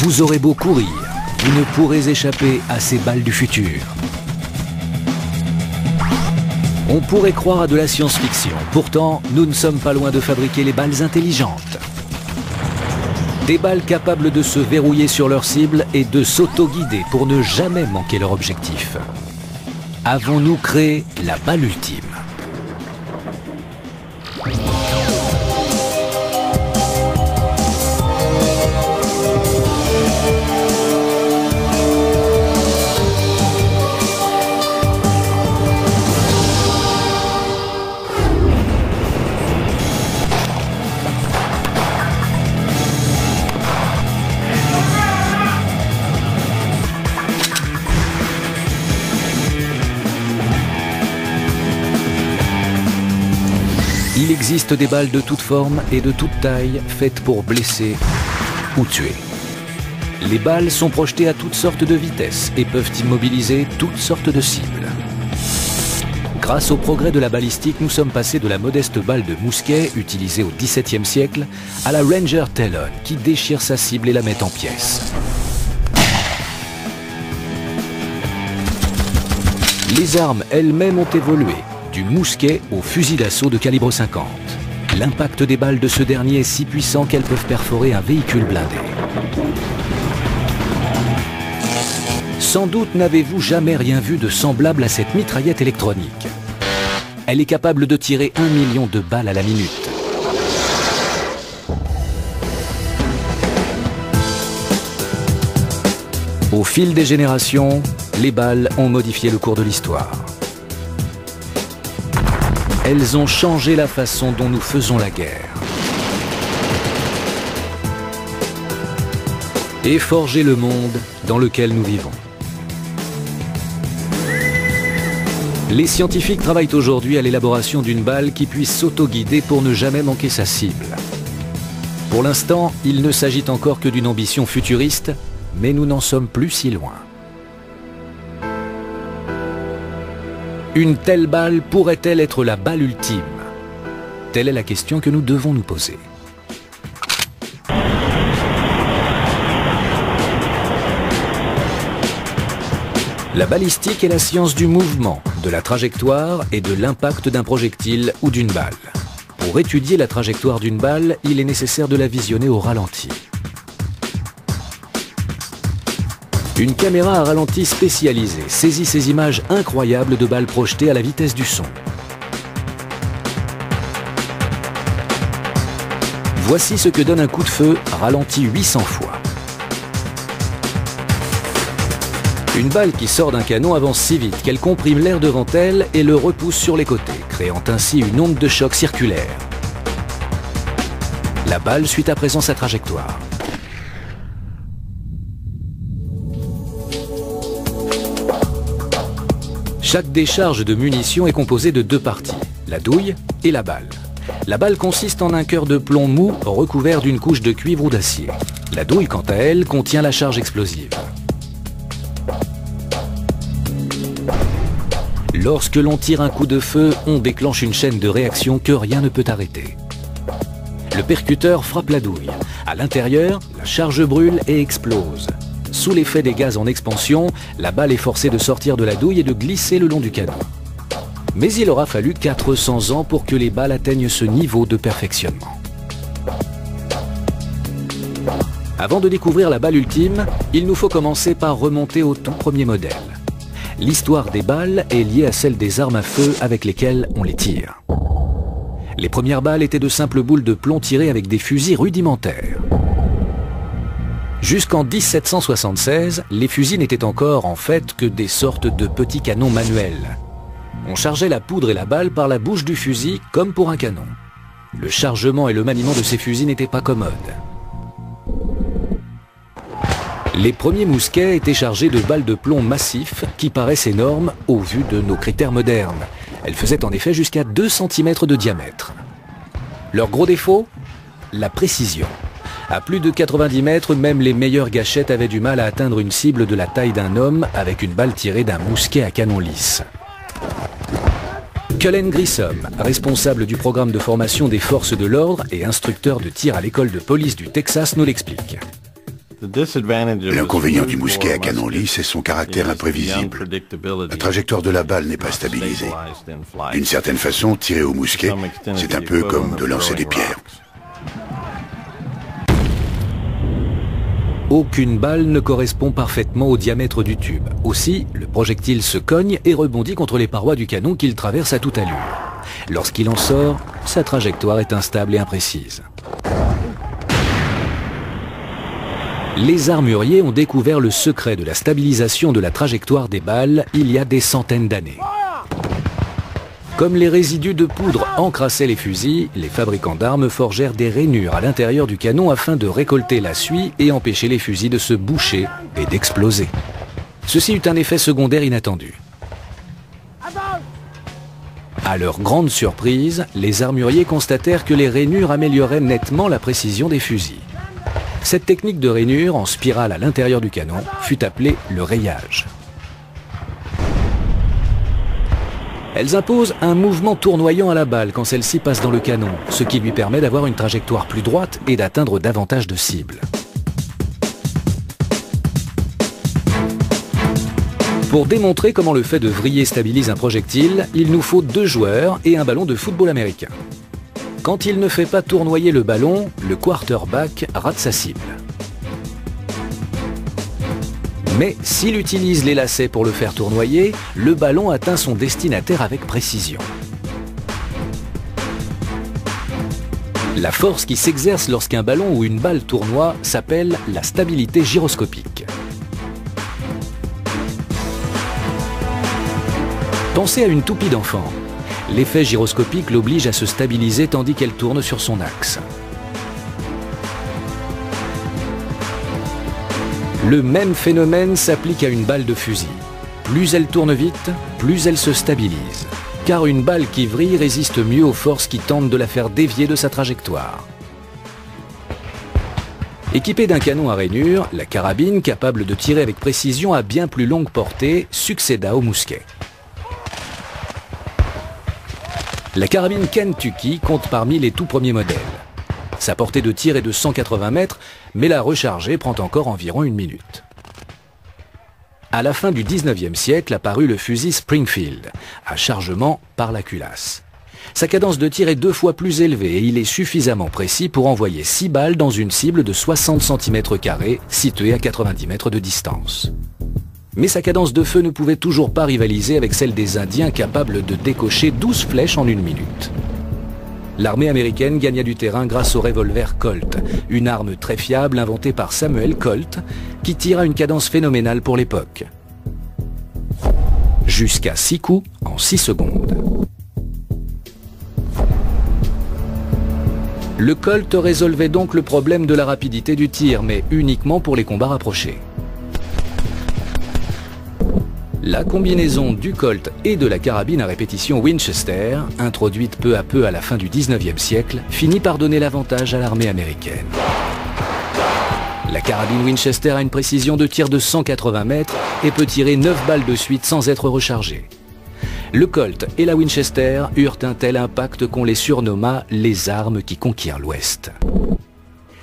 Vous aurez beau courir, vous ne pourrez échapper à ces balles du futur. On pourrait croire à de la science-fiction, pourtant nous ne sommes pas loin de fabriquer les balles intelligentes. Des balles capables de se verrouiller sur leur cible et de s'auto-guider pour ne jamais manquer leur objectif. Avons-nous créé la balle ultime ? Il existe des balles de toutes formes et de toutes tailles faites pour blesser ou tuer. Les balles sont projetées à toutes sortes de vitesses et peuvent immobiliser toutes sortes de cibles. Grâce au progrès de la balistique, nous sommes passés de la modeste balle de mousquet utilisée au XVIIe siècle à la Ranger Talon qui déchire sa cible et la met en pièces. Les armes elles-mêmes ont évolué. Du mousquet au fusil d'assaut de calibre 50. L'impact des balles de ce dernier est si puissant qu'elles peuvent perforer un véhicule blindé. Sans doute n'avez-vous jamais rien vu de semblable à cette mitraillette électronique. Elle est capable de tirer 1 million de balles à la minute. Au fil des générations, les balles ont modifié le cours de l'histoire. Elles ont changé la façon dont nous faisons la guerre. Et forgé le monde dans lequel nous vivons. Les scientifiques travaillent aujourd'hui à l'élaboration d'une balle qui puisse s'auto-guider pour ne jamais manquer sa cible. Pour l'instant, il ne s'agit encore que d'une ambition futuriste, mais nous n'en sommes plus si loin. Une telle balle pourrait-elle être la balle ultime? Telle est la question que nous devons nous poser. La balistique est la science du mouvement, de la trajectoire et de l'impact d'un projectile ou d'une balle. Pour étudier la trajectoire d'une balle, il est nécessaire de la visionner au ralenti. Une caméra à ralenti spécialisée saisit ces images incroyables de balles projetées à la vitesse du son. Voici ce que donne un coup de feu ralenti 800 fois. Une balle qui sort d'un canon avance si vite qu'elle comprime l'air devant elle et le repousse sur les côtés, créant ainsi une onde de choc circulaire. La balle suit à présent sa trajectoire. Chaque décharge de munitions est composée de deux parties, la douille et la balle. La balle consiste en un cœur de plomb mou recouvert d'une couche de cuivre ou d'acier. La douille, quant à elle, contient la charge explosive. Lorsque l'on tire un coup de feu, on déclenche une chaîne de réaction que rien ne peut arrêter. Le percuteur frappe la douille. À l'intérieur, la charge brûle et explose. Sous l'effet des gaz en expansion, la balle est forcée de sortir de la douille et de glisser le long du canon. Mais il aura fallu 400 ans pour que les balles atteignent ce niveau de perfectionnement. Avant de découvrir la balle ultime, il nous faut commencer par remonter au tout premier modèle. L'histoire des balles est liée à celle des armes à feu avec lesquelles on les tire. Les premières balles étaient de simples boules de plomb tirées avec des fusils rudimentaires. Jusqu'en 1776, les fusils n'étaient encore en fait que des sortes de petits canons manuels. On chargeait la poudre et la balle par la bouche du fusil comme pour un canon. Le chargement et le maniement de ces fusils n'étaient pas commodes. Les premiers mousquets étaient chargés de balles de plomb massif qui paraissent énormes au vu de nos critères modernes. Elles faisaient en effet jusqu'à 2 cm de diamètre. Leur gros défaut? La précision. À plus de 90 mètres, même les meilleures gâchettes avaient du mal à atteindre une cible de la taille d'un homme avec une balle tirée d'un mousquet à canon lisse. Cullen Grissom, responsable du programme de formation des forces de l'ordre et instructeur de tir à l'école de police du Texas, nous l'explique. L'inconvénient du mousquet à canon lisse est son caractère imprévisible. La trajectoire de la balle n'est pas stabilisée. D'une certaine façon, tirer au mousquet, c'est un peu comme de lancer des pierres. Aucune balle ne correspond parfaitement au diamètre du tube. Aussi, le projectile se cogne et rebondit contre les parois du canon qu'il traverse à toute allure. Lorsqu'il en sort, sa trajectoire est instable et imprécise. Les armuriers ont découvert le secret de la stabilisation de la trajectoire des balles il y a des centaines d'années. Comme les résidus de poudre encrassaient les fusils, les fabricants d'armes forgèrent des rainures à l'intérieur du canon afin de récolter la suie et empêcher les fusils de se boucher et d'exploser. Ceci eut un effet secondaire inattendu. À leur grande surprise, les armuriers constatèrent que les rainures amélioraient nettement la précision des fusils. Cette technique de rainure en spirale à l'intérieur du canon fut appelée le rayage. Elles imposent un mouvement tournoyant à la balle quand celle-ci passe dans le canon, ce qui lui permet d'avoir une trajectoire plus droite et d'atteindre davantage de cibles. Pour démontrer comment le fait de vriller stabilise un projectile, il nous faut 2 joueurs et un ballon de football américain. Quand il ne fait pas tournoyer le ballon, le quarterback rate sa cible. Mais s'il utilise les lacets pour le faire tournoyer, le ballon atteint son destinataire avec précision. La force qui s'exerce lorsqu'un ballon ou une balle tournoie s'appelle la stabilité gyroscopique. Pensez à une toupie d'enfant. L'effet gyroscopique l'oblige à se stabiliser tandis qu'elle tourne sur son axe. Le même phénomène s'applique à une balle de fusil. Plus elle tourne vite, plus elle se stabilise. Car une balle qui vrille résiste mieux aux forces qui tentent de la faire dévier de sa trajectoire. Équipée d'un canon à rainure, la carabine, capable de tirer avec précision à bien plus longue portée, succéda au mousquet. La carabine Kentucky compte parmi les tout premiers modèles. Sa portée de tir est de 180 mètres, mais la recharger prend encore environ 1 minute. À la fin du 19e siècle apparut le fusil Springfield, à chargement par la culasse. Sa cadence de tir est 2 fois plus élevée et il est suffisamment précis pour envoyer 6 balles dans une cible de 60 cm² située à 90 mètres de distance. Mais sa cadence de feu ne pouvait toujours pas rivaliser avec celle des Indiens capables de décocher 12 flèches en 1 minute. L'armée américaine gagna du terrain grâce au revolver Colt, une arme très fiable inventée par Samuel Colt, qui tire à une cadence phénoménale pour l'époque. Jusqu'à 6 coups en 6 secondes. Le Colt résolvait donc le problème de la rapidité du tir, mais uniquement pour les combats rapprochés. La combinaison du Colt et de la carabine à répétition Winchester, introduite peu à peu à la fin du 19e siècle, finit par donner l'avantage à l'armée américaine. La carabine Winchester a une précision de tir de 180 mètres et peut tirer 9 balles de suite sans être rechargée. Le Colt et la Winchester eurent un tel impact qu'on les surnomma les armes qui conquirent l'Ouest.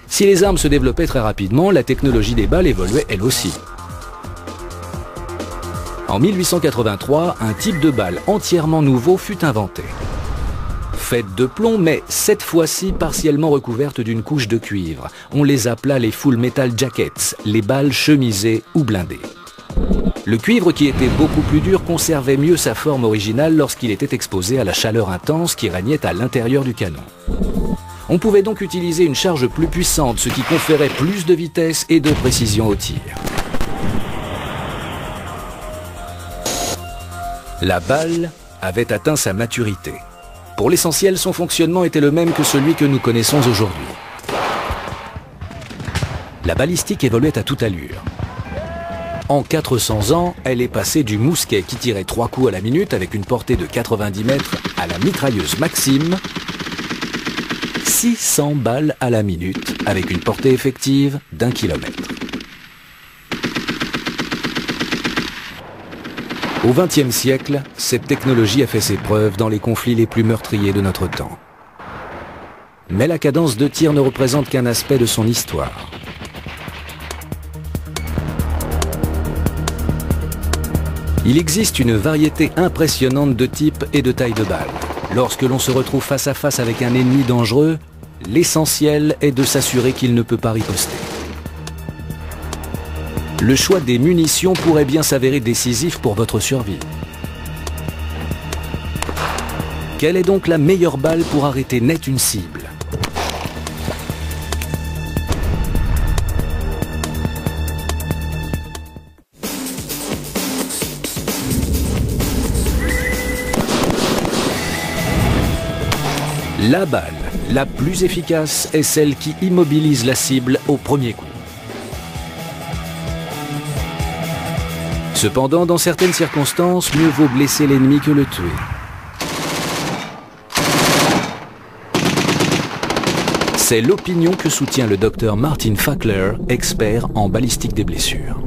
Si les armes se développaient très rapidement, la technologie des balles évoluait elle aussi. En 1883, un type de balle entièrement nouveau fut inventé. Faite de plomb, mais cette fois-ci partiellement recouverte d'une couche de cuivre. On les appela les Full Metal Jackets, les balles chemisées ou blindées. Le cuivre, qui était beaucoup plus dur, conservait mieux sa forme originale lorsqu'il était exposé à la chaleur intense qui régnait à l'intérieur du canon. On pouvait donc utiliser une charge plus puissante, ce qui conférait plus de vitesse et de précision au tir. La balle avait atteint sa maturité. Pour l'essentiel, son fonctionnement était le même que celui que nous connaissons aujourd'hui. La balistique évoluait à toute allure. En 400 ans, elle est passée du mousquet qui tirait 3 coups à la minute avec une portée de 90 mètres à la mitrailleuse Maxim, 600 balles à la minute avec une portée effective d'1 kilomètre. Au XXe siècle, cette technologie a fait ses preuves dans les conflits les plus meurtriers de notre temps. Mais la cadence de tir ne représente qu'un aspect de son histoire. Il existe une variété impressionnante de types et de tailles de balles. Lorsque l'on se retrouve face à face avec un ennemi dangereux, l'essentiel est de s'assurer qu'il ne peut pas riposter. Le choix des munitions pourrait bien s'avérer décisif pour votre survie. Quelle est donc la meilleure balle pour arrêter net une cible ? La balle la plus efficace est celle qui immobilise la cible au premier coup. Cependant, dans certaines circonstances, mieux vaut blesser l'ennemi que le tuer. C'est l'opinion que soutient le docteur Martin Fackler, expert en balistique des blessures.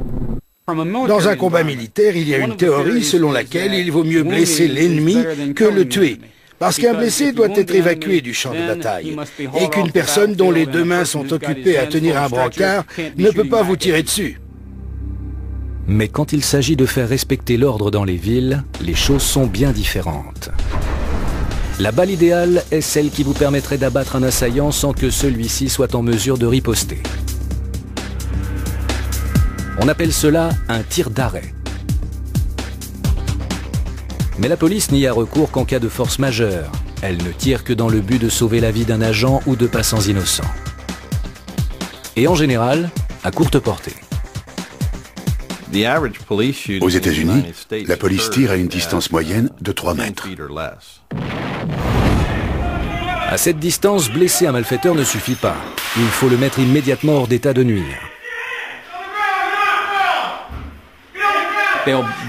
Dans un combat militaire, il y a une théorie selon laquelle il vaut mieux blesser l'ennemi que le tuer. Parce qu'un blessé doit être évacué du champ de bataille et qu'une personne dont les deux mains sont occupées à tenir un brancard ne peut pas vous tirer dessus. Mais quand il s'agit de faire respecter l'ordre dans les villes, les choses sont bien différentes. La balle idéale est celle qui vous permettrait d'abattre un assaillant sans que celui-ci soit en mesure de riposter. On appelle cela un tir d'arrêt. Mais la police n'y a recours qu'en cas de force majeure. Elle ne tire que dans le but de sauver la vie d'un agent ou de passants innocents. Et en général, à courte portée. Aux États-Unis, la police tire à une distance moyenne de 3 mètres. À cette distance, blesser un malfaiteur ne suffit pas. Il faut le mettre immédiatement hors d'état de nuire.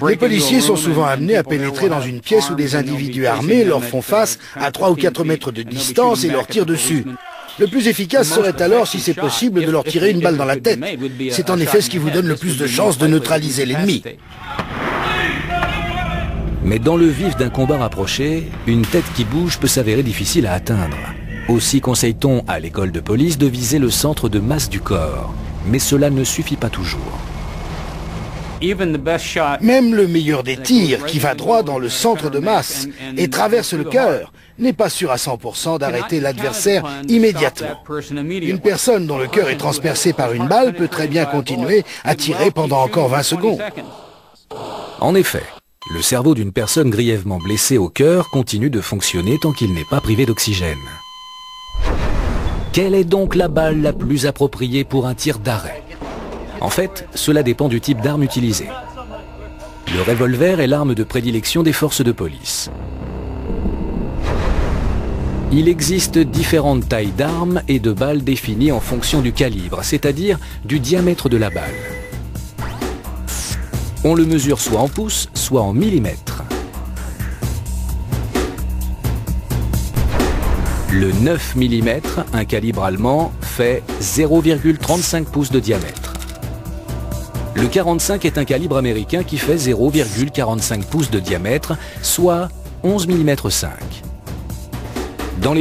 Les policiers sont souvent amenés à pénétrer dans une pièce où des individus armés leur font face à 3 ou 4 mètres de distance et leur tirent dessus. Le plus efficace serait alors, si c'est possible, de leur tirer une balle dans la tête. C'est en effet ce qui vous donne le plus de chances de neutraliser l'ennemi. Mais dans le vif d'un combat rapproché, une tête qui bouge peut s'avérer difficile à atteindre. Aussi conseille-t-on à l'école de police de viser le centre de masse du corps. Mais cela ne suffit pas toujours. Même le meilleur des tirs, qui va droit dans le centre de masse et traverse le cœur, n'est pas sûr à 100% d'arrêter l'adversaire immédiatement. Une personne dont le cœur est transpercé par une balle peut très bien continuer à tirer pendant encore 20 secondes. En effet, le cerveau d'une personne grièvement blessée au cœur continue de fonctionner tant qu'il n'est pas privé d'oxygène. Quelle est donc la balle la plus appropriée pour un tir d'arrêt ? En fait, cela dépend du type d'arme utilisée. Le revolver est l'arme de prédilection des forces de police. Il existe différentes tailles d'armes et de balles définies en fonction du calibre, c'est-à-dire du diamètre de la balle. On le mesure soit en pouces, soit en millimètres. Le 9 mm, un calibre allemand, fait 0,35 pouces de diamètre. Le 45 est un calibre américain qui fait 0,45 pouces de diamètre, soit 11 mm 5.